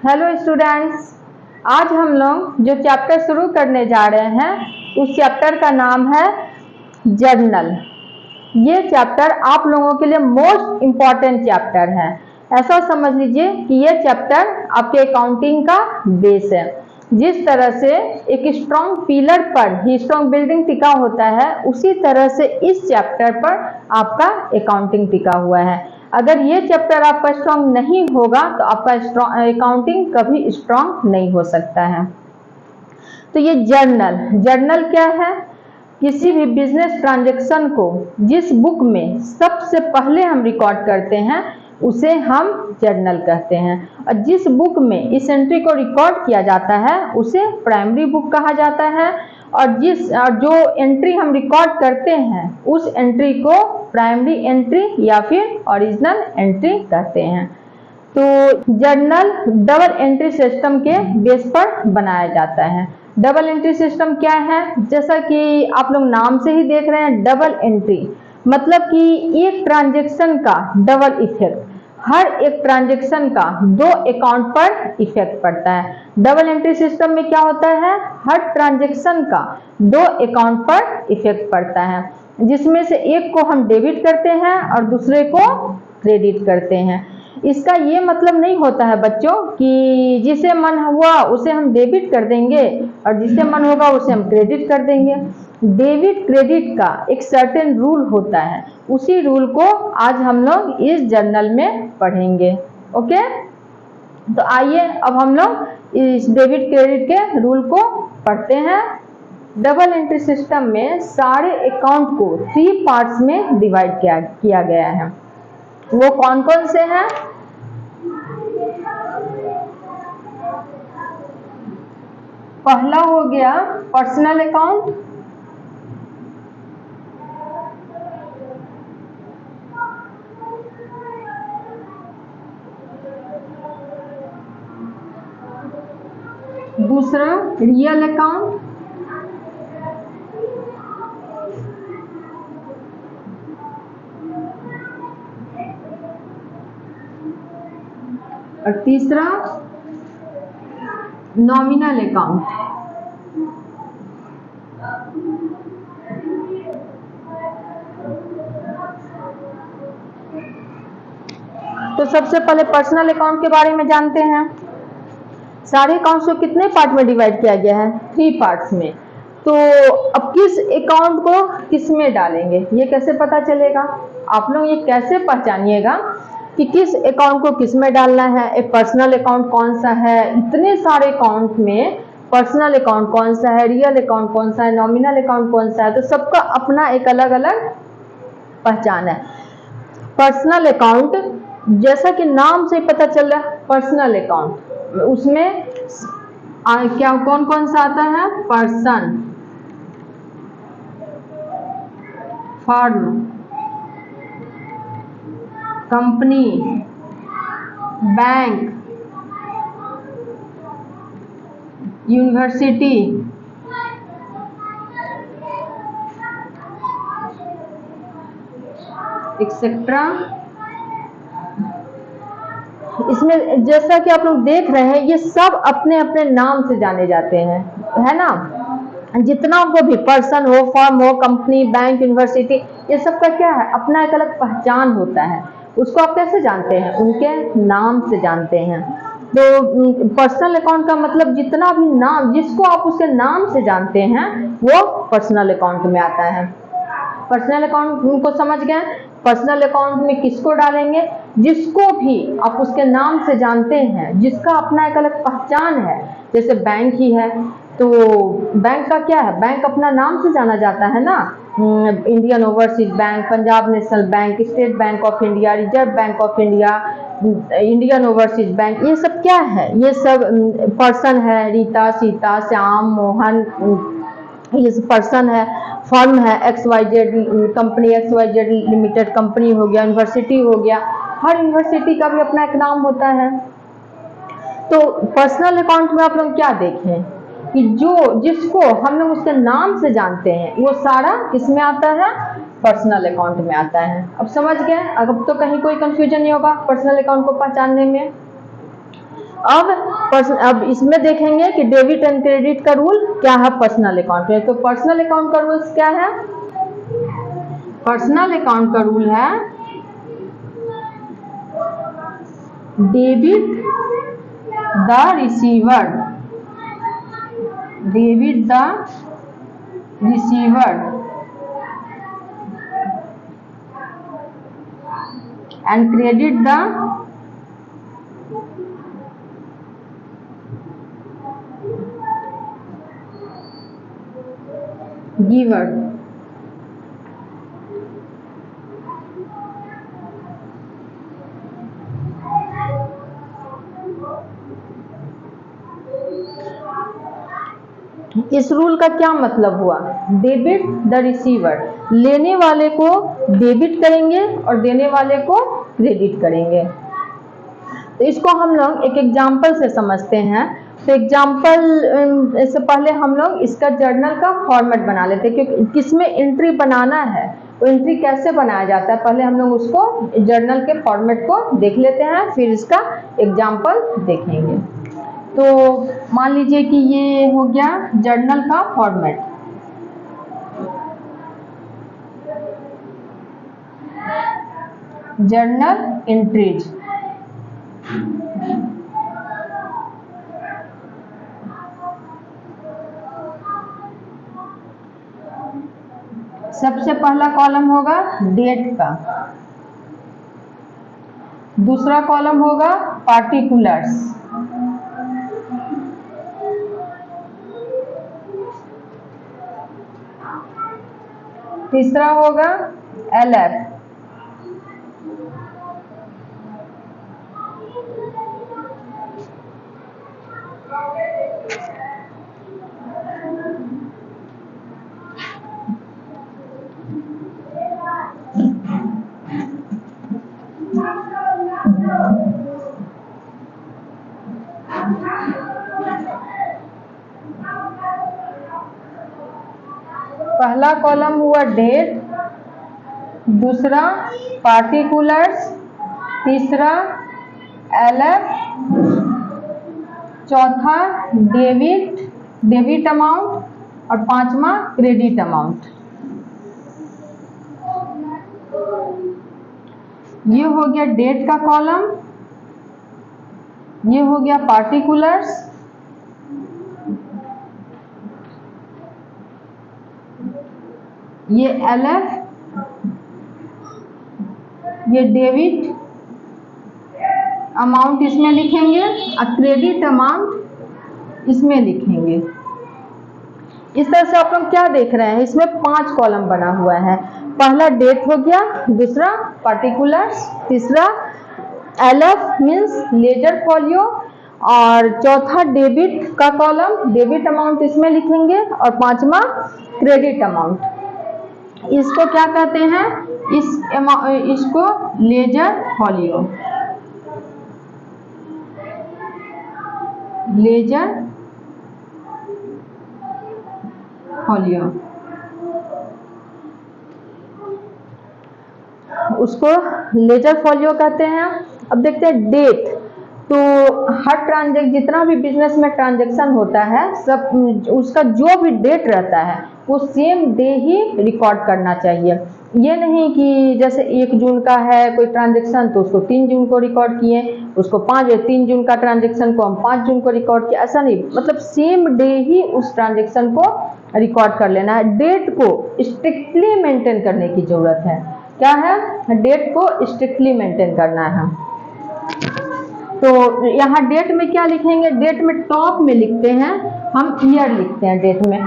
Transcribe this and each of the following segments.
Hello students, आज हम लोग जो चैप्टर शुरू करने जा रहे हैं उस चैप्टर का नाम है जर्नल। ये चैप्टर आप लोगों के लिए मोस्ट इम्पॉर्टेंट चैप्टर है। ऐसा समझ लीजिए कि ये चैप्टर आपके अकाउंटिंग का बेस है। जिस तरह से एक स्ट्रॉन्ग पिलर पर ही स्ट्रॉन्ग बिल्डिंग टिका होता है, उसी तरह से इस चैप्टर पर आपका अकाउंटिंग टिका हुआ है। अगर ये चैप्टर आपका स्ट्रॉन्ग नहीं होगा तो आपका अकाउंटिंग कभी स्ट्रॉन्ग नहीं हो सकता है। तो ये जर्नल क्या है? किसी भी बिजनेस ट्रांजैक्शन को जिस बुक में सबसे पहले हम रिकॉर्ड करते हैं उसे हम जर्नल कहते हैं, और जिस बुक में इस एंट्री को रिकॉर्ड किया जाता है उसे प्राइमरी बुक कहा जाता है, और जो एंट्री हम रिकॉर्ड करते हैं उस एंट्री को प्राइमरी एंट्री या फिर ओरिजिनल एंट्री कहते हैं। तो जर्नल डबल एंट्री सिस्टम के बेस पर बनाया जाता है। डबल एंट्री सिस्टम क्या है? जैसा कि आप लोग नाम से ही देख रहे हैं, डबल एंट्री मतलब कि एक ट्रांजैक्शन का डबल इफेक्ट, हर एक ट्रांजैक्शन का दो अकाउंट पर इफेक्ट पड़ता है। डबल एंट्री सिस्टम में क्या होता है? हर ट्रांजैक्शन का दो अकाउंट पर इफेक्ट पड़ता है, जिसमें से एक को हम डेबिट करते हैं और दूसरे को क्रेडिट करते हैं। इसका ये मतलब नहीं होता है बच्चों कि जिसे मन हुआ उसे हम डेबिट कर देंगे और जिसे मन होगा उसे हम क्रेडिट कर देंगे। डेबिट क्रेडिट का एक सर्टेन रूल होता है, उसी रूल को आज हम लोग इस जर्नल में पढ़ेंगे। ओके, तो आइए अब हम लोग इस डेबिट क्रेडिट के रूल को पढ़ते हैं। डबल एंट्री सिस्टम में सारे अकाउंट को 3 पार्ट्स में डिवाइड किया गया है। वो कौन कौन से हैं? पहला हो गया पर्सनल अकाउंट, दूसरा रियल अकाउंट, और तीसरा नॉमिनल अकाउंट। तो सबसे पहले पर्सनल अकाउंट के बारे में जानते हैं। सारे अकाउंट्स को कितने पार्ट में डिवाइड किया गया है? 3 पार्ट्स में। तो अब किस अकाउंट को किस में डालेंगे ये कैसे पता चलेगा? आप लोग ये कैसे पहचानिएगा कि किस अकाउंट को किस में डालना है? एक पर्सनल अकाउंट कौन सा है? इतने सारे अकाउंट में पर्सनल अकाउंट कौन सा है, रियल अकाउंट कौन सा है, नॉमिनल अकाउंट कौन सा है? तो सबका अपना एक अलग अलग पहचान है। पर्सनल अकाउंट जैसा कि नाम से पता चल रहा है, पर्सनल अकाउंट उसमें क्या कौन कौन सा आता है? Person, firm, company, bank, university, etcetera. इसमें जैसा कि आप लोग देख रहे हैं ये सब अपने अपने नाम से जाने जाते हैं, है ना? जितना को भी पर्सन हो, फर्म हो, कंपनी, बैंक, यूनिवर्सिटी, ये सब का क्या है? अपना एक अलग पहचान होता है। उसको आप कैसे जानते हैं? उनके नाम से जानते हैं। तो पर्सनल अकाउंट का मतलब जितना भी नाम, जिसको आप उसके नाम से जानते हैं वो पर्सनल अकाउंट में आता है। पर्सनल अकाउंट को समझ गए? पर्सनल अकाउंट में किसको डालेंगे? जिसको भी आप उसके नाम से जानते हैं, जिसका अपना एक अलग पहचान है। जैसे बैंक ही है तो बैंक का क्या है? बैंक अपना नाम से जाना जाता है ना। Indian overseas bank, Punjab national bank, state bank of India, reserve bank of India, Indian overseas bank, ये सब क्या है? ये सब पर्सन है। रीता, सीता, श्याम, मोहन, ये पर्सन है। फर्म है XYZ company, XYZ limited company हो गया। यूनिवर्सिटी हो गया, हर यूनिवर्सिटी का भी अपना एक नाम होता है। तो पर्सनल अकाउंट में आप लोग क्या देखें कि जिसको हम लोग उसके नाम से जानते हैं वो सारा किसमें आता है? पर्सनल अकाउंट में आता है। अब समझ गए? अब तो कहीं कोई कंफ्यूजन नहीं होगा पर्सनल अकाउंट को पहचानने में। अब इसमें देखेंगे कि डेबिट एंड क्रेडिट का रूल क्या है पर्सनल अकाउंट में। तो पर्सनल अकाउंट का रूल क्या है? पर्सनल अकाउंट का रूल है debit the receiver, debit the receiver and credit the giver। इस रूल का क्या मतलब हुआ? डेबिट द रिसीवर, लेने वाले को डेबिट करेंगे और देने वाले को क्रेडिट करेंगे। तो इसको हम लोग एक एग्जाम्पल से समझते हैं। तो एग्जाम्पल से पहले हम लोग इसका जर्नल का फॉर्मेट बना लेते हैं, क्योंकि किसमें एंट्री बनाना है, वो एंट्री कैसे बनाया जाता है, पहले हम लोग उसको जर्नल के फॉर्मेट को देख लेते हैं, फिर इसका एग्जाम्पल देखेंगे। तो मान लीजिए कि ये हो गया जर्नल का फॉर्मेट। जर्नल एंट्रीज, सबसे पहला कॉलम होगा डेट का, दूसरा कॉलम होगा पार्टिकुलर्स, तीसरा होगा LF, पहला कॉलम हुआ डेट, दूसरा पार्टिकुलर्स, तीसरा LF, चौथा डेबिट अमाउंट और पांचवा क्रेडिट अमाउंट। ये हो गया डेट का कॉलम, ये हो गया पार्टिकुलर्स, ये LF, ये डेबिट अमाउंट इसमें लिखेंगे और क्रेडिट अमाउंट इसमें लिखेंगे। इस तरह से आप लोग क्या देख रहे हैं, इसमें 5 कॉलम बना हुआ है। पहला डेट हो गया, दूसरा पार्टिकुलर्स, तीसरा LF मीन्स लेजर फॉलियो, और चौथा डेबिट का कॉलम, डेबिट अमाउंट इसमें लिखेंगे, और पांचवा क्रेडिट अमाउंट। इसको क्या कहते हैं? इसको लेजर फॉलियो, लेजर फॉलियो, उसको लेजर फॉलियो कहते हैं। अब देखते हैं डेट। तो हर जितना भी बिजनेस में ट्रांजैक्शन होता है, सब उसका जो भी डेट रहता है वो सेम डे ही रिकॉर्ड करना चाहिए। ये नहीं कि जैसे 1 जून का है कोई ट्रांजैक्शन तो उसको 3 जून को रिकॉर्ड किए, उसको 3 जून का ट्रांजैक्शन को हम 5 जून को रिकॉर्ड किए, ऐसा नहीं। मतलब सेम डे ही उस ट्रांजैक्शन को रिकॉर्ड कर लेना है। डेट को स्ट्रिक्टली मेंटेन करने की जरूरत है। क्या है? डेट को स्ट्रिक्टली मेंटेन करना है। तो यहाँ डेट में क्या लिखेंगे? डेट में टॉप में लिखते हैं हम ईयर लिखते हैं डेट में।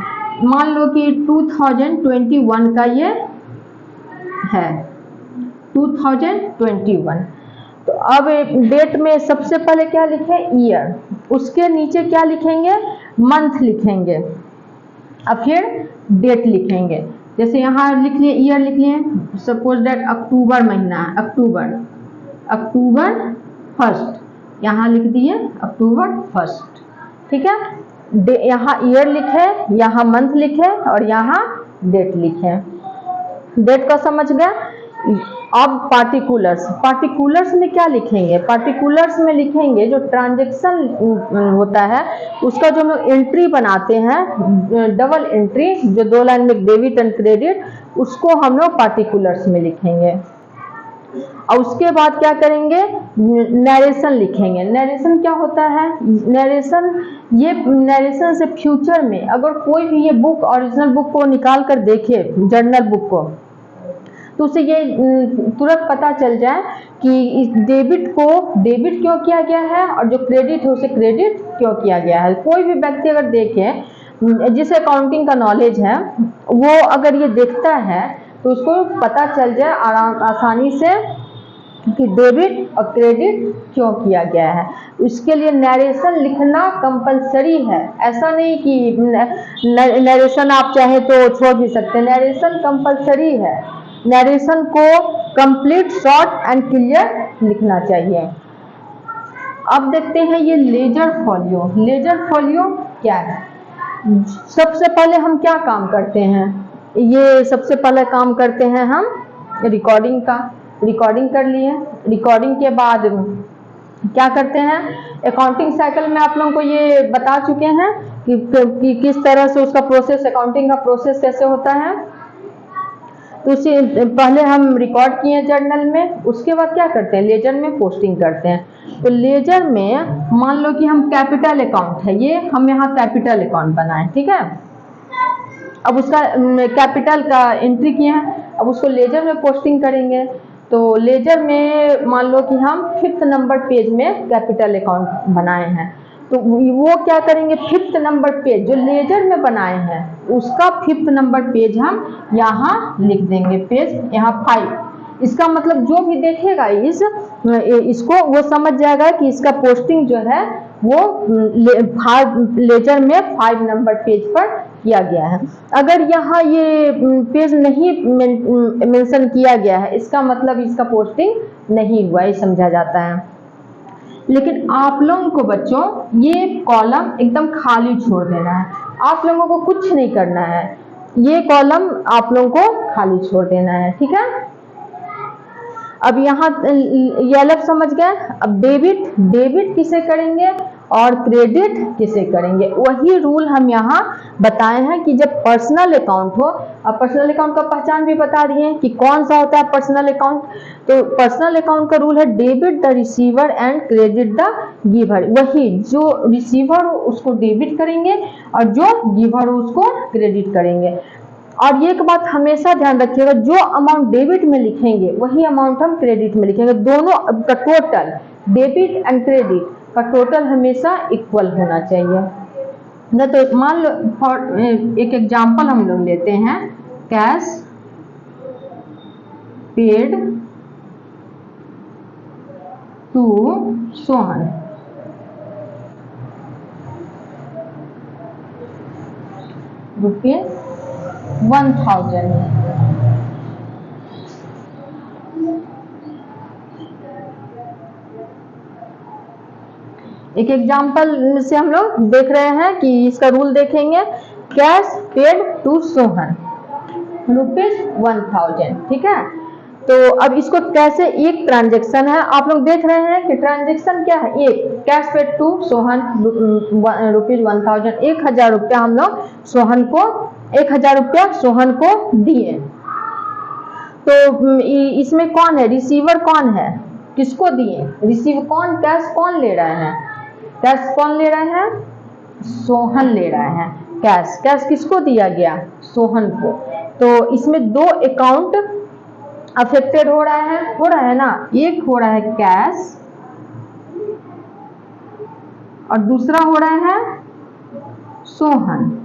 मान लो कि 2021 का ये है, 2021। तो अब डेट में सबसे पहले क्या लिखें? ईयर। उसके नीचे क्या लिखेंगे? मंथ लिखेंगे, अब फिर डेट लिखेंगे। जैसे यहाँ लिख लिए ईयर लिख लिए, सपोज दैट अक्टूबर महीना है, अक्टूबर 1, यहाँ लिख दिए अक्टूबर 1, ठीक है। यहाँ ईयर लिखे, यहाँ मंथ लिखे और यहाँ डेट लिखे। डेट का समझ गया। अब पार्टिकुलर्स में क्या लिखेंगे? पार्टिकुलर्स में लिखेंगे जो ट्रांजैक्शन होता है उसका जो हम एंट्री बनाते हैं, डबल एंट्री, जो 2 लाइन में डेबिट एंड क्रेडिट, उसको हम लोग पार्टिकुलर्स में लिखेंगे। और उसके बाद क्या करेंगे? नरेशन लिखेंगे। नरेशन क्या होता है? नरेशन से फ्यूचर में अगर कोई भी ये बुक, ओरिजिनल बुक को निकाल कर देखे, जर्नल बुक को, तो उसे ये तुरंत पता चल जाए कि इस डेबिट को डेबिट क्यों किया गया है और जो क्रेडिट है उसे क्रेडिट क्यों किया गया है। कोई भी व्यक्ति अगर देखे, जिसे अकाउंटिंग का नॉलेज है, वो अगर ये देखता है तो उसको पता चल जाए आसानी से कि डेबिट और क्रेडिट क्यों किया गया है। इसके लिए नरेशन लिखना कंपलसरी है। ऐसा नहीं कि नरेशन आप चाहे तो छोड़ भी सकते हैं, नरेशन कंपलसरी है। नरेशन को कंप्लीट, शॉर्ट एंड क्लियर लिखना चाहिए। अब देखते हैं ये लेजर फोलियो। लेजर फोलियो क्या है? सबसे पहले हम क्या काम करते हैं? ये सबसे पहले काम करते हैं हम रिकॉर्डिंग का। रिकॉर्डिंग कर लिए। रिकॉर्डिंग के बाद क्या करते हैं? अकाउंटिंग साइकिल में आप लोगों को ये बता चुके हैं कि किस तरह से उसका प्रोसेस, अकाउंटिंग का प्रोसेस कैसे होता है। तो उसे पहले हम रिकॉर्ड किए जर्नल में, उसके बाद क्या करते हैं? लेजर में पोस्टिंग करते हैं। तो लेजर में मान लो कि हम कैपिटल अकाउंट है, ये हम यहाँ कैपिटल अकाउंट बनाए, ठीक है। अब उसका कैपिटल का एंट्री किए हैं, अब उसको लेजर में पोस्टिंग करेंगे। तो लेजर में मान लो कि हम 5th नंबर पेज में कैपिटल अकाउंट बनाए हैं, तो वो क्या करेंगे? 5th नंबर पेज जो लेजर में बनाए हैं उसका 5th नंबर पेज हम यहाँ लिख देंगे। पेज यहाँ 5। इसका मतलब जो भी देखेगा इसको वो समझ जाएगा कि इसका पोस्टिंग जो है वो लेजर में 5 नंबर पेज पर किया गया है। अगर यहाँ ये पेज नहीं मेंशन किया गया है, इसका मतलब इसका पोस्टिंग नहीं हुआ, ये समझा जाता है। लेकिन आप लोगों को बच्चों ये कॉलम एकदम खाली छोड़ देना है, आप लोगों को कुछ नहीं करना है, ये कॉलम आप लोगों को खाली छोड़ देना है, ठीक है। अब यहाँ ये अलग समझ गए। अब डेबिट किसे करेंगे और क्रेडिट किसे करेंगे, वही रूल हम यहाँ बताए हैं कि जब पर्सनल अकाउंट हो। अब पर्सनल अकाउंट का पहचान भी बता दिए कि कौन सा होता है पर्सनल अकाउंट। तो पर्सनल अकाउंट का रूल है debit the receiver and credit the giver. वही जो रिसीवर हो उसको डेबिट करेंगे और जो गिवर हो उसको क्रेडिट करेंगे। और ये एक बात हमेशा ध्यान रखिएगा, जो अमाउंट डेबिट में लिखेंगे वही अमाउंट हम क्रेडिट में लिखेंगे। दोनों का टोटल, डेबिट एंड क्रेडिट का टोटल हमेशा इक्वल होना चाहिए। न तो मान लो फॉर एक एग्जांपल हम लोग लेते हैं, cash paid to Sohan, rupees 1000। एक एग्जांपल से हम लोग देख रहे हैं कि इसका रूल देखेंगे, cash paid to Sohan rupees 1000, ठीक है। तो अब इसको कैसे, एक ट्रांजेक्शन है, आप लोग देख रहे हैं कि ट्रांजेक्शन क्या है, एक cash paid to Sohan rupees 1000, 1000 रुपया हम लोग सोहन को 1000 रुपया सोहन को दिए। तो इसमें कौन है रिसीवर, कौन है, किसको दिए, रिसीव कौन, कैश कौन ले रहा है, कैश कौन ले रहा है, सोहन ले रहा है कैश। कैश किसको दिया गया, सोहन को। तो इसमें दो अकाउंट अफेक्टेड हो रहा है ना, एक हो रहा है कैश और दूसरा हो रहा है सोहन।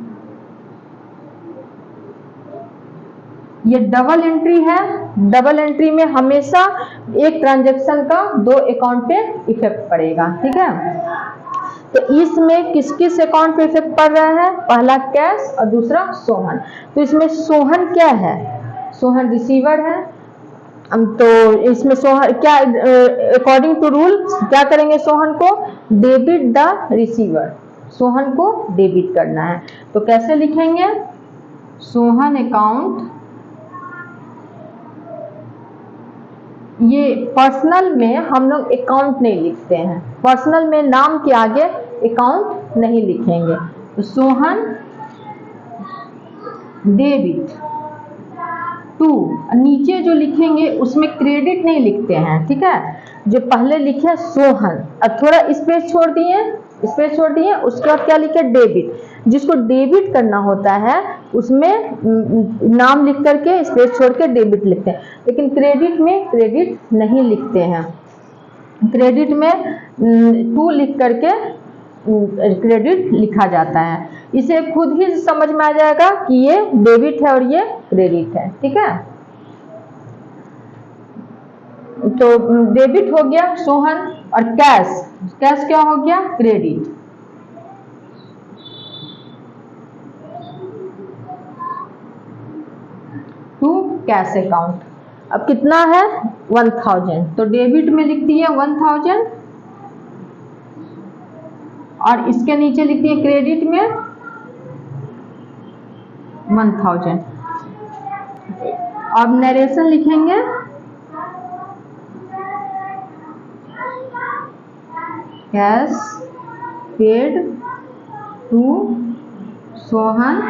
ये डबल एंट्री है, डबल एंट्री में हमेशा एक ट्रांजैक्शन का दो अकाउंट पे इफेक्ट पड़ेगा, ठीक है। तो इसमें किस किस अकाउंट पे इफेक्ट पड़ रहा है, पहला कैश और दूसरा सोहन। तो इसमें सोहन क्या है, सोहन रिसीवर है। तो इसमें सोहन क्या, अकॉर्डिंग टू रूल क्या करेंगे, सोहन को डेबिट द रिसीवर, सोहन को डेबिट करना है। तो कैसे लिखेंगे, सोहन अकाउंट ये पर्सनल में हम लोग अकाउंट नहीं लिखते हैं, पर्सनल में नाम के आगे अकाउंट नहीं लिखेंगे। तो सोहन डेबिट टू, नीचे जो लिखेंगे उसमें क्रेडिट नहीं लिखते हैं, ठीक है। जो पहले लिखे सोहन, अब थोड़ा स्पेस छोड़ दिए, उसके बाद क्या लिखे डेबिट। जिसको डेबिट करना होता है उसमें नाम लिख करके स्पेस छोड़ के डेबिट लिखते हैं, लेकिन क्रेडिट में क्रेडिट नहीं लिखते हैं। क्रेडिट में टू लिख करके क्रेडिट लिखा जाता है। इसे खुद ही समझ में आ जाएगा कि ये डेबिट है और ये क्रेडिट है, ठीक है। तो डेबिट हो गया सोहन, और कैश क्या हो गया, क्रेडिट। To cash account. अब कितना है 1000, तो डेबिट में लिख दिए 1000 और इसके नीचे लिख दिए क्रेडिट में 1000। अब नरेशन लिखेंगे, कैश पेड टू सोहन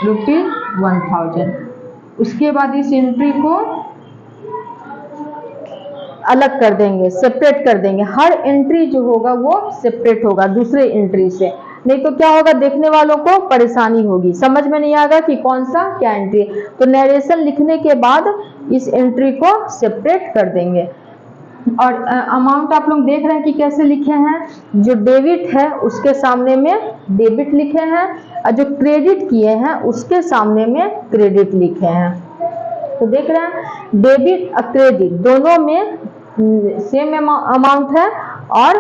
₹1000। उसके बाद इस एंट्री को अलग कर देंगे, सेपरेट कर देंगे। हर एंट्री जो होगा वो सेपरेट होगा दूसरे एंट्री से, नहीं तो क्या होगा, देखने वालों को परेशानी होगी, समझ में नहीं आएगा कि कौन सा क्या एंट्री है। तो नरेशन लिखने के बाद इस एंट्री को सेपरेट कर देंगे। और अमाउंट आप लोग देख रहे हैं कि कैसे लिखे हैं, जो डेबिट है उसके सामने में डेबिट लिखे हैं और जो क्रेडिट किए हैं उसके सामने में क्रेडिट लिखे हैं। तो देख रहे हैं डेबिट और क्रेडिट दोनों में सेम अमाउंट है और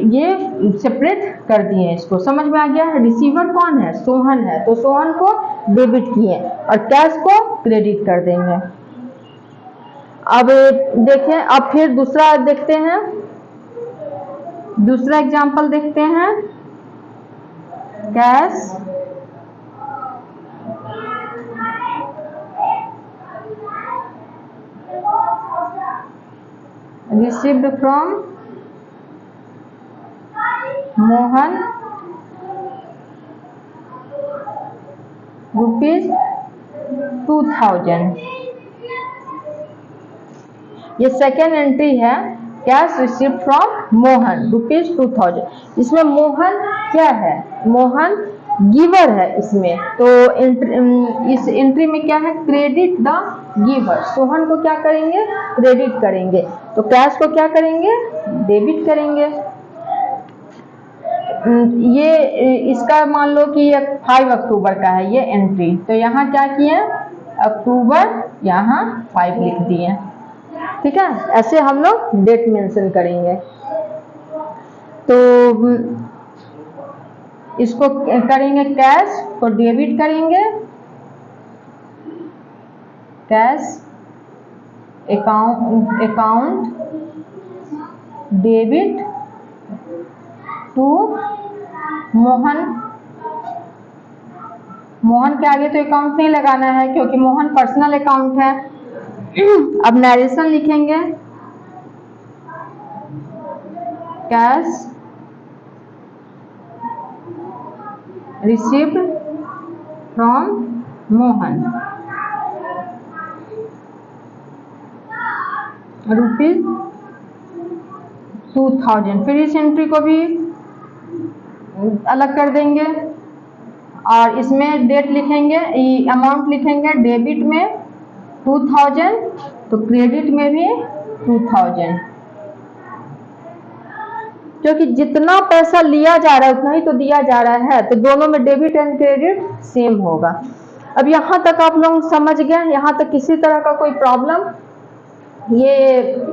ये सेपरेट कर दिए। इसको समझ में आ गया। रिसीवर कौन है, सोहन है, तो सोहन को डेबिट किए और कैश को क्रेडिट कर देंगे। अब देखें, अब फिर दूसरा देखते हैं, दूसरा एग्जांपल देखते हैं। Cash received from Mohan ₹2000। ये सेकेंड एंट्री है, कैश रिसीव्ड फ्रॉम मोहन ₹2000। इसमें मोहन क्या है, मोहन गिवर है इसमें, तो इस एंट्री में क्या है, क्रेडिट द गिवर। सोहन को क्या करेंगे, क्रेडिट करेंगे, तो कैश को क्या करेंगे, डेबिट करेंगे। ये इसका मान लो कि ये 5 अक्टूबर का है ये एंट्री, तो यहाँ क्या किए, अक्टूबर यहाँ 5 लिख दिए, ठीक है। ऐसे हम लोग डेट मेंशन करेंगे। तो इसको करेंगे, कैश को डेबिट करेंगे, cash account debit to Mohan. Mohan के आगे तो अकाउंट नहीं लगाना है क्योंकि मोहन पर्सनल अकाउंट है। अब नरेशन लिखेंगे, कैश रिसीव्ड फ्रॉम मोहन ₹2000। फिर इस एंट्री को भी अलग कर देंगे और इसमें डेट लिखेंगे, अमाउंट लिखेंगे, डेबिट में 2000 तो क्रेडिट में भी 2000, क्योंकि जितना पैसा लिया जा रहा है उतना ही तो दिया जा रहा है, तो दोनों में डेबिट एंड क्रेडिट सेम होगा। अब यहाँ तक आप लोग समझ गए, यहाँ तक किसी तरह का कोई प्रॉब्लम, ये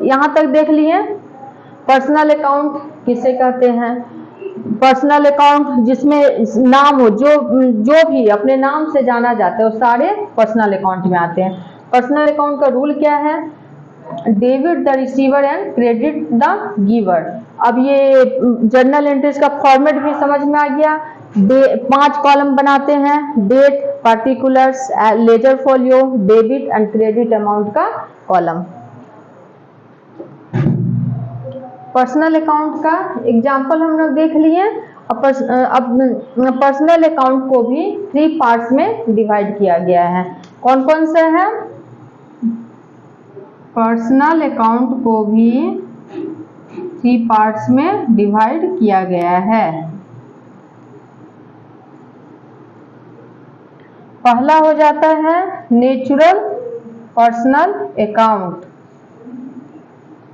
यहाँ तक देख लिए। पर्सनल अकाउंट किसे कहते हैं, पर्सनल अकाउंट जिसमें नाम हो, जो भी अपने नाम से जाना जाता है वो सारे पर्सनल अकाउंट में आते हैं। पर्सनल अकाउंट का रूल क्या है, debit the receiver and credit the giver. अब ये जर्नल एंट्रीज का फॉर्मेट भी समझ में आ गया। 5 कॉलम बनाते हैं, date, particulars, ledger folio, debit and credit amount का कॉलम। पर्सनल अकाउंट का एग्जाम्पल हम लोग देख लिए। अब पर्सनल अकाउंट को भी 3 पार्ट्स में डिवाइड किया गया है। कौन कौन से हैं? पर्सनल अकाउंट को भी 3 पार्ट्स में डिवाइड किया गया है। पहला हो जाता है natural personal account.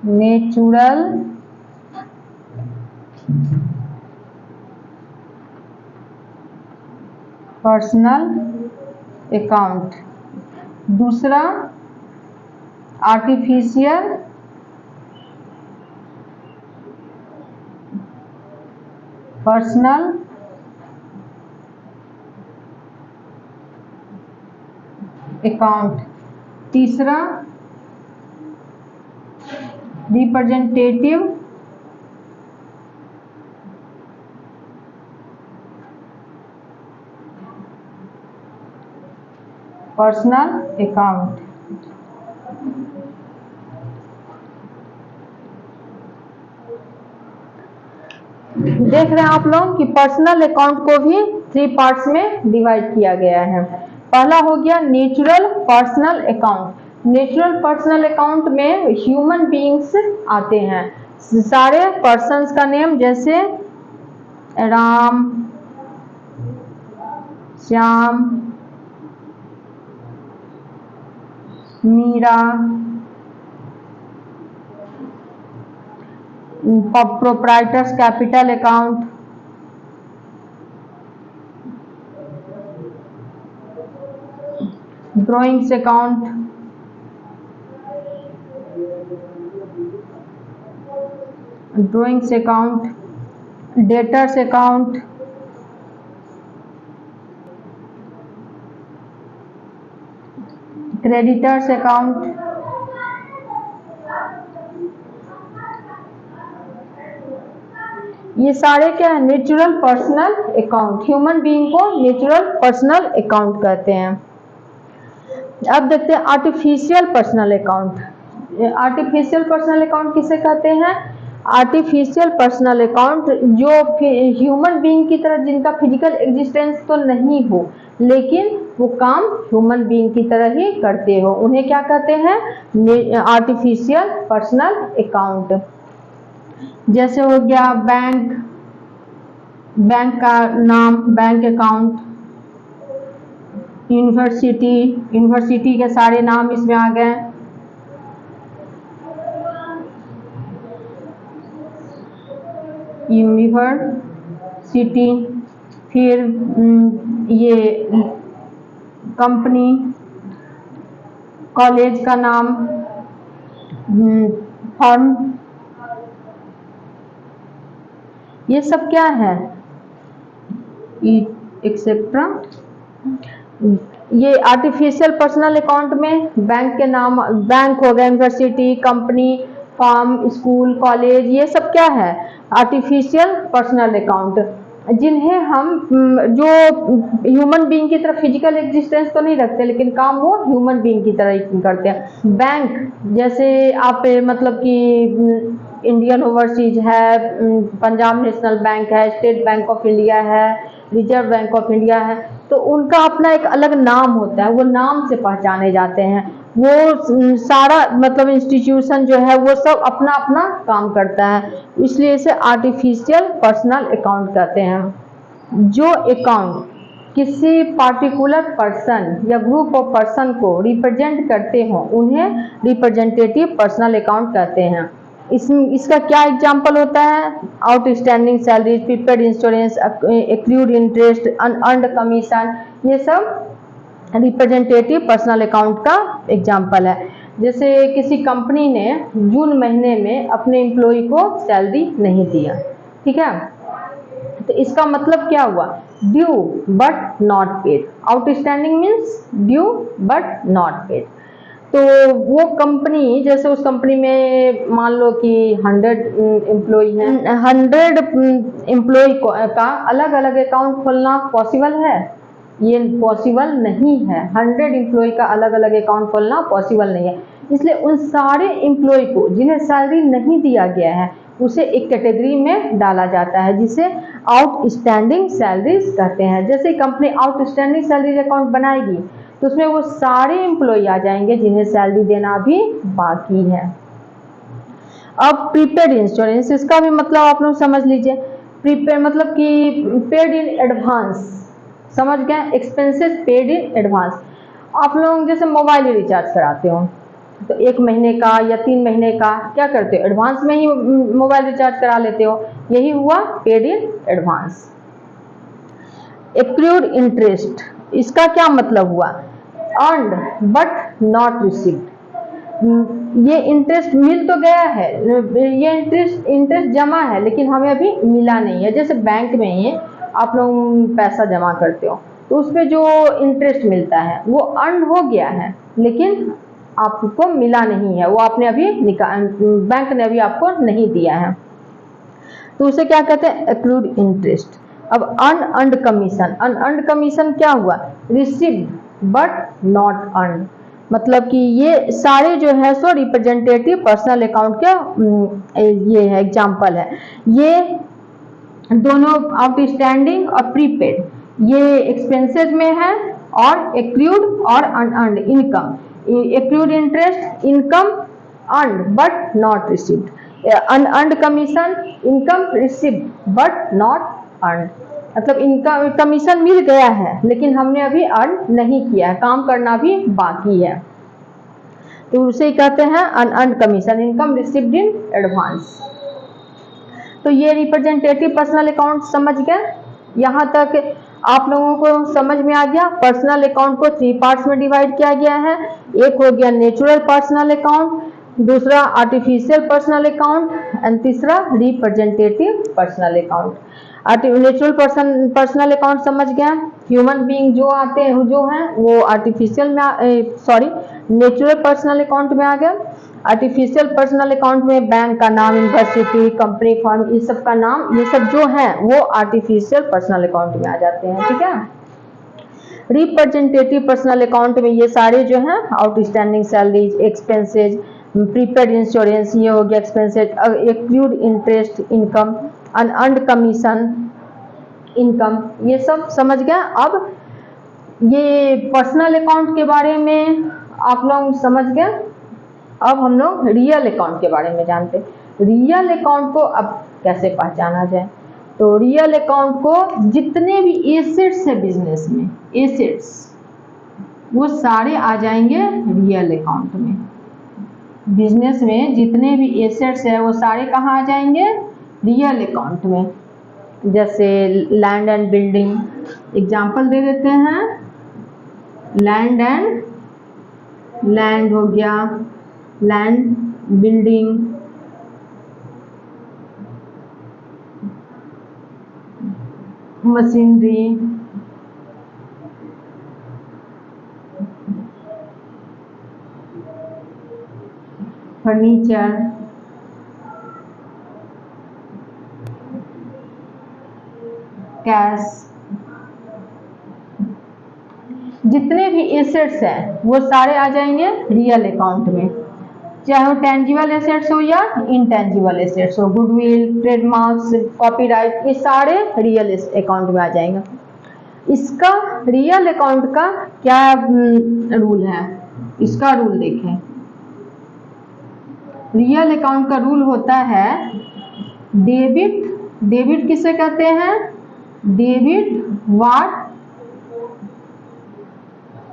Natural personal account. दूसरा आर्टिफिशियल पर्सनल अकाउंट। तीसरा रिप्रेजेंटेटिव पर्सनल अकाउंट। देख रहे हैं आप लोग कि पर्सनल अकाउंट को भी 3 पार्ट्स में डिवाइड किया गया है। पहला हो गया natural personal account. Natural personal account में ह्यूमन बीइंग्स आते हैं, सारे पर्सन्स का नेम, जैसे Ram, Shyam, Meera, proprietors capital account, drawings account, debtors account, creditors account, ये सारे क्या है? Natural personal account. Human being को नेचुरल पर्सनल अकाउंट कहते हैं। अब देखते हैं artificial personal account. Artificial personal account किसे कहते हैं? आर्टिफिशियल पर्सनल अकाउंट जो ह्यूमन बीइंग की तरह, जिनका फिजिकल एग्जिस्टेंस तो नहीं हो लेकिन वो काम ह्यूमन बीइंग की तरह ही करते हो, उन्हें क्या कहते हैं? Artificial personal account. जैसे हो गया बैंक, बैंक का नाम बैंक अकाउंट, यूनिवर्सिटी, यूनिवर्सिटी के सारे नाम इसमें आ गए, यूनिवर्सिटी। फिर ये कंपनी, कॉलेज का नाम, फर्म, ये सब क्या है? एक्सेट्रा। ये आर्टिफिशियल पर्सनल अकाउंट में बैंक के नाम, बैंक हो गया, university, company, firm, school, college, ये सब क्या है? आर्टिफिशियल पर्सनल अकाउंट, जिन्हें हम जो ह्यूमन बीइंग की तरह फिजिकल एग्जिस्टेंस तो नहीं रखते लेकिन काम वो ह्यूमन बीइंग की तरह ही करते हैं। बैंक, जैसे आप मतलब कि इंडियन ओवरसीज है, पंजाब नेशनल बैंक है, स्टेट बैंक ऑफ इंडिया है, रिजर्व बैंक ऑफ इंडिया है, तो उनका अपना एक अलग नाम होता है, वो नाम से पहचाने जाते हैं। वो सारा मतलब इंस्टीट्यूशन जो है वो सब अपना अपना काम करता है, इसलिए इसे आर्टिफिशियल पर्सनल अकाउंट कहते हैं। जो अकाउंट किसी पार्टिकुलर पर्सन या ग्रुप ऑफ पर्सन को रिप्रेजेंट करते हो उन्हें रिप्रेजेंटेटिव पर्सनल अकाउंट कहते हैं। इसका क्या एग्जाम्पल होता है? Outstanding salaries, prepaid insurance, accrued interest, earned commission, ये सब रिप्रेजेंटेटिव पर्सनल अकाउंट का एग्जाम्पल है। जैसे किसी कंपनी ने जून महीने में अपने एम्प्लॉय को सैलरी नहीं दिया, ठीक है, तो इसका मतलब क्या हुआ? Due but not paid. Outstanding means due but not paid. तो वो कंपनी, जैसे उस कंपनी में मान लो कि 100 एम्प्लॉय हैं, 100 एम्प्लॉय का अलग अलग अकाउंट खोलना पॉसिबल है? ये पॉसिबल नहीं है। 100 एम्प्लॉय का अलग अलग अकाउंट खोलना पॉसिबल नहीं है। इसलिए उन सारे एम्प्लॉय को जिन्हें सैलरी नहीं दिया गया है उसे एक कैटेगरी में डाला जाता है जिसे आउटस्टैंडिंग सैलरीज कहते हैं। जैसे कंपनी आउटस्टैंडिंग सैलरी अकाउंट बनाएगी तो उसमें वो सारे एम्प्लॉय आ जाएंगे जिन्हें सैलरी देना भी बाकी है। अब प्रीपेड इंश्योरेंस, इसका भी मतलब आप लोग समझ लीजिए। प्रीपेड मतलब कि पेड इन एडवांस, समझ गए, एक्सपेंसेस पेड इन एडवांस। आप लोग जैसे मोबाइल रिचार्ज कराते हो तो 1 महीने का या 3 महीने का क्या करते हो, एडवांस में ही मोबाइल रिचार्ज करा लेते हो, यही हुआ paid in advance. Accrued interest, इसका क्या मतलब हुआ, अर्न्ड बट नॉट रिसीव्ड। ये इंटरेस्ट मिल तो गया है, ये इंटरेस्ट जमा है लेकिन हमें अभी मिला नहीं है। जैसे बैंक में ही आप लोग पैसा जमा करते हो तो उसमें जो इंटरेस्ट मिलता है वो अर्न हो गया है लेकिन आपको मिला नहीं है, वो आपने अभी बैंक ने अभी आपको नहीं दिया है, तो उसे क्या कहते हैं, एक्रूड इंटरेस्ट। अब अनअर्न्ड कमीशन, अनअर्न्ड कमीशन क्या हुआ, रिसीव्ड बट नॉट अर्न्ड। मतलब कि ये सारे जो है सो रिप्रेजेंटेटिव पर्सनल अकाउंट के ये है एग्जांपल है। ये दोनों आउटस्टैंडिंग और प्रीपेड ये एक्सपेंसेस में है, और एक्रूड और unearned income, accrued interest income earned but not received, unearned commission income received but not earned. मतलब इनका कमीशन मिल गया है लेकिन हमने अभी अर्न नहीं किया है, काम करना भी बाकी है, तो उसे कहते हैं unearned commission income received in advance. तो ये रिप्रेजेंटेटिव पर्सनल अकाउंट समझ गए, यहाँ तक आप लोगों को समझ में आ गया। पर्सनल अकाउंट को 3 पार्ट्स में डिवाइड किया गया है। एक हो गया नेचुरल पर्सनल अकाउंट, दूसरा आर्टिफिशियल पर्सनल अकाउंट एंड तीसरा representative personal account. Natural personal account समझ गया, ह्यूमन बीइंग जो आते हैं जो हैं वो आर्टिफिशियल में नेचुरल पर्सनल अकाउंट में आ गया। आर्टिफिशियल पर्सनल अकाउंट में बैंक का नाम, यूनिवर्सिटी, कंपनी, फर्म, ये सब का नाम, ये सब जो है वो आर्टिफिशियल पर्सनल अकाउंट में आ जाते हैं, ठीक है। रिप्रेजेंटेटिव पर्सनल अकाउंट में ये सारे जो हैं outstanding salaries, expenses, prepaid insurance ये हो गया expenses, accrued interest income, unearned commission income, ये सब समझ गए। अब ये पर्सनल अकाउंट के बारे में आप लोग समझ गए। अब हम लोग रियल अकाउंट के बारे में जानते हैं। रियल अकाउंट को अब कैसे पहचाना जाए, तो रियल अकाउंट को जितने भी एसेट्स है बिजनेस में, एसेट्स वो सारे आ जाएंगे रियल अकाउंट में। बिजनेस में जितने भी एसेट्स है वो सारे कहाँ आ जाएंगे, रियल अकाउंट में। जैसे लैंड एंड बिल्डिंग, एग्जांपल दे देते हैं, लैंड हो गया, land, building, machinery, furniture, cash, जितने भी एसेट्स हैं वो सारे आ जाएंगे रियल अकाउंट में, चाहे वो टेंजिबल एसेट्स हो या इनटेंजिबल एसेट्स हो, गुडविल, ट्रेडमार्क्स, कॉपीराइट, ये सारे रियल अकाउंट में आ जाएंगे। इसका रियल अकाउंट का क्या रूल है, इसका रूल देखें। रियल अकाउंट का रूल होता है डेबिट, डेबिट किसे कहते हैं, debit what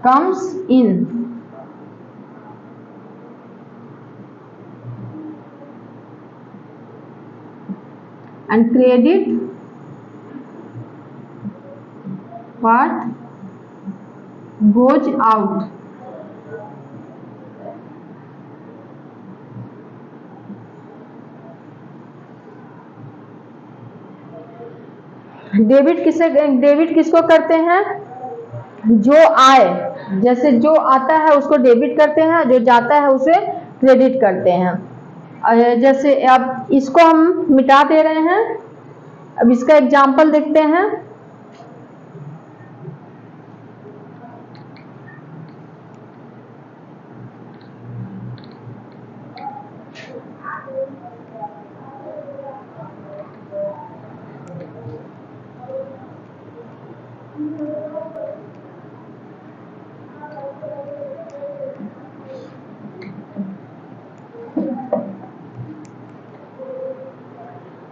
comes in and credit what goes out। Debit किसको करते हैं, जो आए, जैसे जो आता है उसको डेबिट करते हैं, जो जाता है उसे क्रेडिट करते हैं। जैसे अब इसको हम मिटा दे रहे हैं, अब इसका एग्जांपल देखते हैं।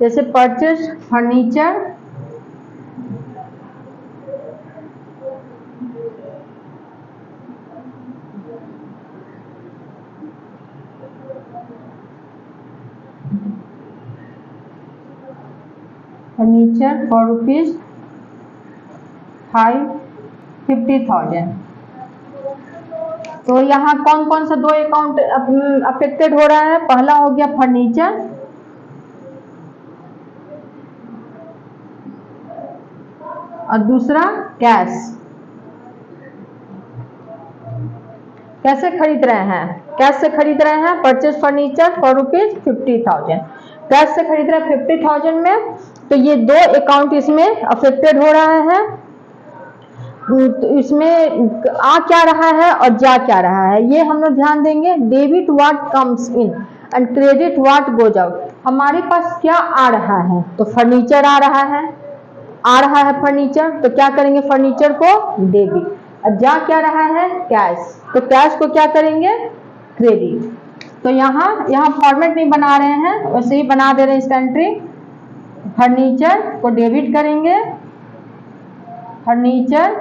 जैसे purchase furniture, furniture for rupees 50,000। तो यहाँ कौन कौन सा दो अकाउंट अफेक्टेड हो रहा है? पहला हो गया फर्नीचर और दूसरा कैश। कैसे खरीद रहे हैं? कैश से खरीद रहे हैं purchase furniture for rupees 50,000। Cash से खरीद रहे हैं 50,000 में, तो ये दो अकाउंट इसमें अफेक्टेड हो रहा है। तो इसमें आ क्या रहा है और जा क्या रहा है, ये हम लोग ध्यान देंगे। Debit what comes in and credit what goes out. हमारे पास क्या आ रहा है? तो फर्नीचर आ रहा है फर्नीचर, तो क्या करेंगे? फर्नीचर को डेबिट। और जा क्या रहा है? कैश, तो कैश को क्या करेंगे? क्रेडिट। तो यहाँ फॉर्मेट नहीं बना रहे हैं, वैसे ही बना दे रहे हैं इसका एंट्री। फर्नीचर को डेबिट करेंगे, furniture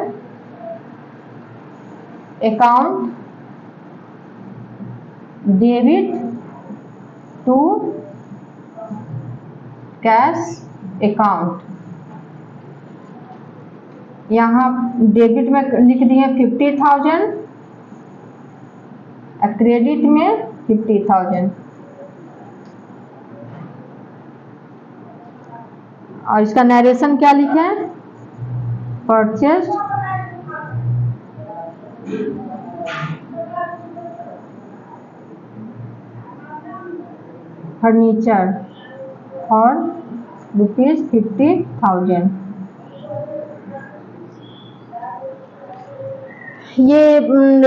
account debit to cash account. यहाँ डेबिट में लिख दिए 50,000, क्रेडिट में 50,000। और इसका नरेशन क्या लिखे हैं? Purchase furniture for rupees 50,000। ये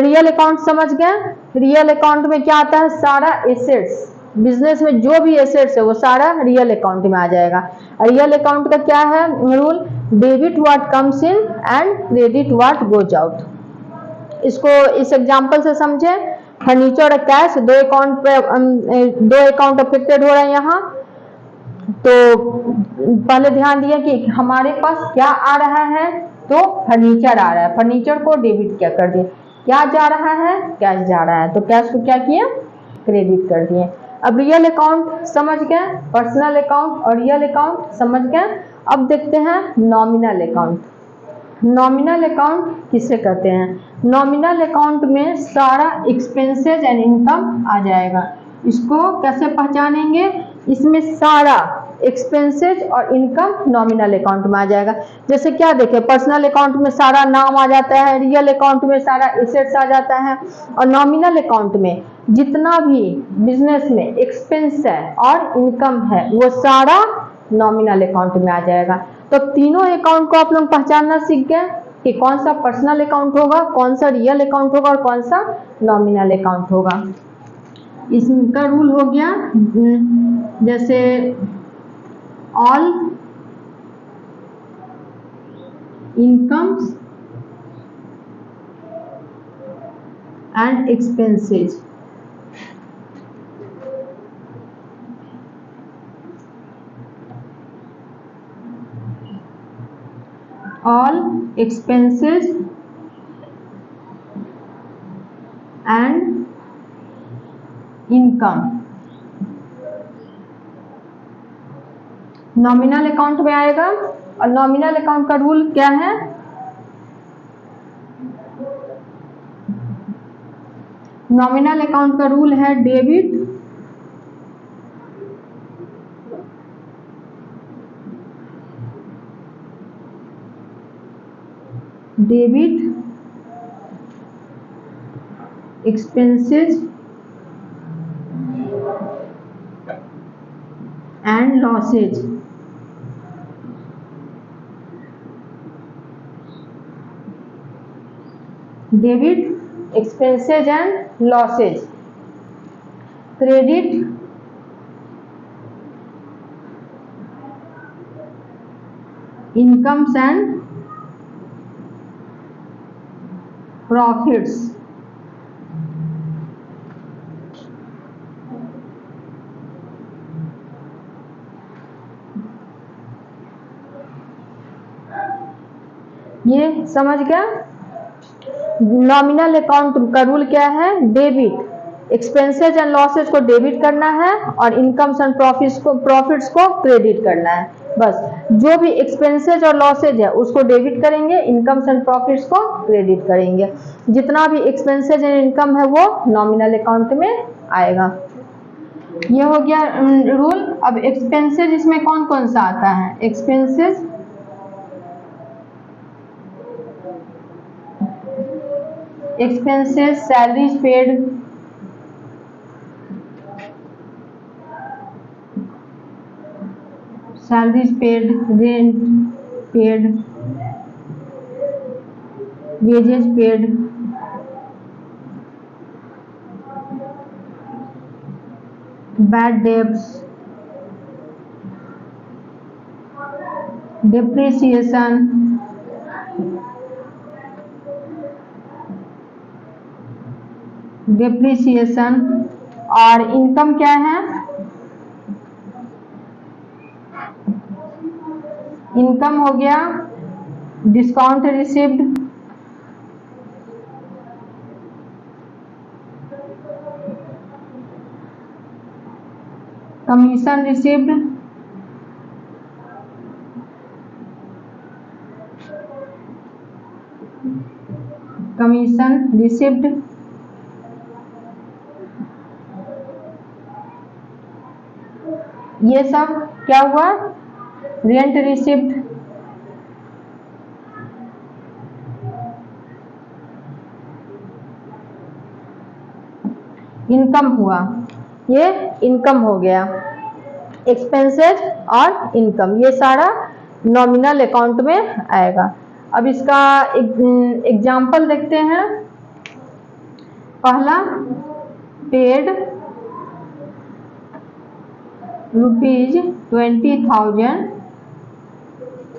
रियल अकाउंट समझ गए? रियल अकाउंट में क्या आता है? सारा एसेट्स, बिजनेस में जो भी एसेट्स है वो सारा रियल अकाउंट में आ जाएगा। रियल अकाउंट का क्या है rule? Debit what comes in and credit what goes out. इसको इस एग्जांपल से समझे। फर्नीचर और कैश दो अकाउंट अफेक्टेड हो रहे हैं यहाँ। तो पहले ध्यान दिया कि हमारे पास क्या आ रहा है, तो फर्नीचर आ रहा है, फर्नीचर को डेबिट क्या कर दिए। क्या जा रहा है? कैश जा रहा है, तो कैश को क्या किया? क्रेडिट कर दिए। अब रियल अकाउंट समझ गए, पर्सनल अकाउंट और रियल अकाउंट समझ गए। अब देखते हैं नॉमिनल अकाउंट। नॉमिनल अकाउंट किसे कहते हैं? नॉमिनल अकाउंट में सारा एक्सपेंसेस एंड इनकम आ जाएगा। इसको कैसे पहचानेंगे? इसमें सारा एक्सपेंसेस और इनकम नॉमिनल अकाउंट में आ जाएगा। जैसे क्या देखें, पर्सनल अकाउंट में सारा नाम आ जाता है, रियल अकाउंट में सारा एसेट्स आ जाता है, और नॉमिनल अकाउंट में जितना भी बिजनेस में एक्सपेंस है और इनकम है वो सारा नॉमिनल अकाउंट में आ जाएगा। तो तीनों अकाउंट को आप लोग पहचानना सीख गए कि कौन सा पर्सनल अकाउंट होगा, कौन सा रियल अकाउंट होगा और कौन सा नॉमिनल अकाउंट होगा। इसका रूल हो गया जैसे all incomes and expenses. All expenses and income nominal account में आएगा। और नॉमिनल अकाउंट का रूल क्या है? नॉमिनल अकाउंट का रूल है debit expenses and losses। Debit expenses and losses. Credit incomes and profits. ये समझ गया। नॉमिनल अकाउंट का रूल क्या है? डेबिट, एक्सपेंसेस एंड लॉसेज को डेबिट करना है और इनकम्स एंड प्रॉफिट्स को क्रेडिट करना है। बस जो भी एक्सपेंसेस और लॉसेज है उसको डेबिट करेंगे, इनकम्स एंड प्रॉफिट्स को क्रेडिट करेंगे। जितना भी एक्सपेंसेस एंड इनकम है वो नॉमिनल अकाउंट में आएगा। ये हो गया रूल। अब एक्सपेंसेस इसमें कौन कौन सा आता है? Expenses salaries paid, rent paid, wages paid, bad debts, depreciation, और इनकम क्या है? इनकम हो गया डिस्काउंट रिसीव्ड, कमीशन रिसीव्ड, ये सब क्या हुआ? रेंट रिसीव्ड, इनकम हुआ। ये इनकम हो गया। एक्सपेंसेस और इनकम ये सारा नॉमिनल अकाउंट में आएगा। अब इसका एग्जाम्पल देखते हैं। पहला, पेड ₹20,000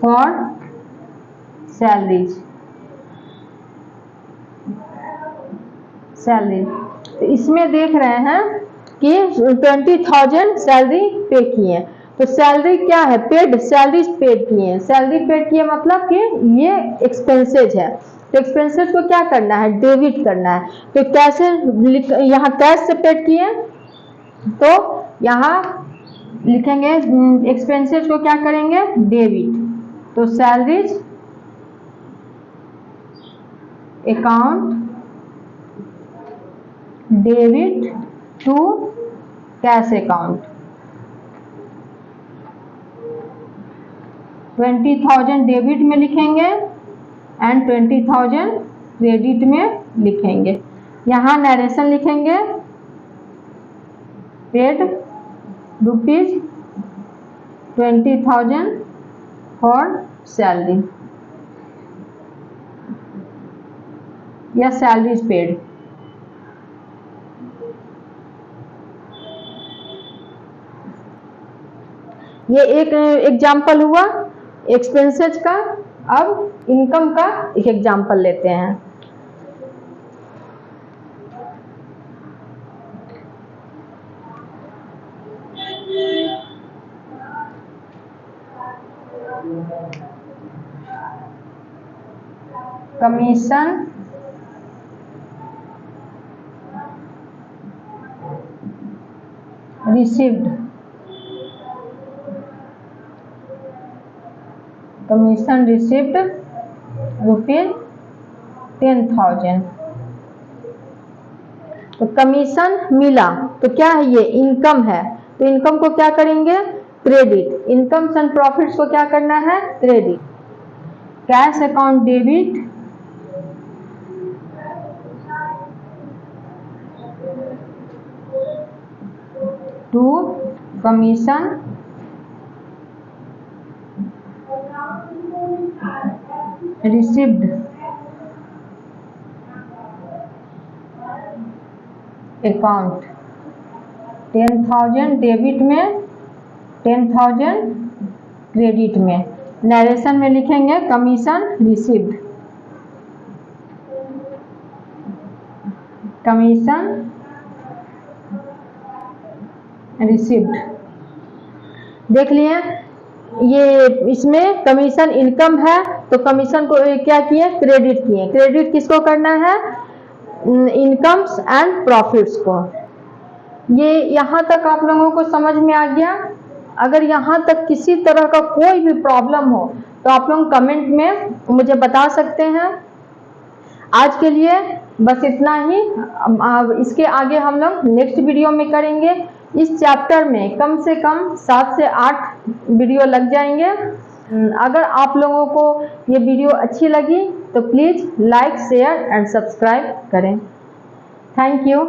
फॉर सैलरीज। तो इसमें देख रहे हैं कि 20,000 सैलरी पे किए। तो सैलरी क्या है? पेड, सैलरी पेड किए। सैलरी पेड किए मतलब कि ये एक्सपेंसेज है। तो एक्सपेंसेज को क्या करना है? डेबिट करना है। तो कैसे? यहाँ कैश से पेड किए तो यहाँ लिखेंगे एक्सपेंसेज को क्या करेंगे? डेबिट। तो salaries account debit to cash account. 20,000 debit में लिखेंगे एंड 20,000 क्रेडिट में लिखेंगे। यहाँ नरेशन लिखेंगे, पेड ₹20,000 फॉर सैलरी या सैलरीज पेड। ये एक एग्जाम्पल हुआ एक्सपेंसेज का। अब इनकम का एक एग्जाम्पल लेते हैं। Commission received, ₹10,000। तो कमीशन मिला तो क्या है? ये इनकम है। तो इनकम को क्या करेंगे? क्रेडिट। इनकम्स एंड प्रॉफिट्स को क्या करना है? Credit. Cash account debit to commission received account. 10,000 debit में, 10,000 क्रेडिट में। नरेशन में लिखेंगे कमीशन रिसीव्ड, कमीशन रिसीव्ड। देख लिए ये इसमें कमीशन इनकम है तो कमीशन को क्या किए, क्रेडिट किए। क्रेडिट किसको करना है, इनकम्स एंड प्रॉफिट्स को। ये यहाँ तक आप लोगों को समझ में आ गया। अगर यहाँ तक किसी तरह का कोई भी प्रॉब्लम हो तो आप लोग कमेंट में मुझे बता सकते हैं। आज के लिए बस इतना ही। इसके आगे हम लोग नेक्स्ट वीडियो में करेंगे। इस चैप्टर में कम से कम 7 से 8 वीडियो लग जाएंगे। अगर आप लोगों को ये वीडियो अच्छी लगी तो please like, share and subscribe करें। Thank you.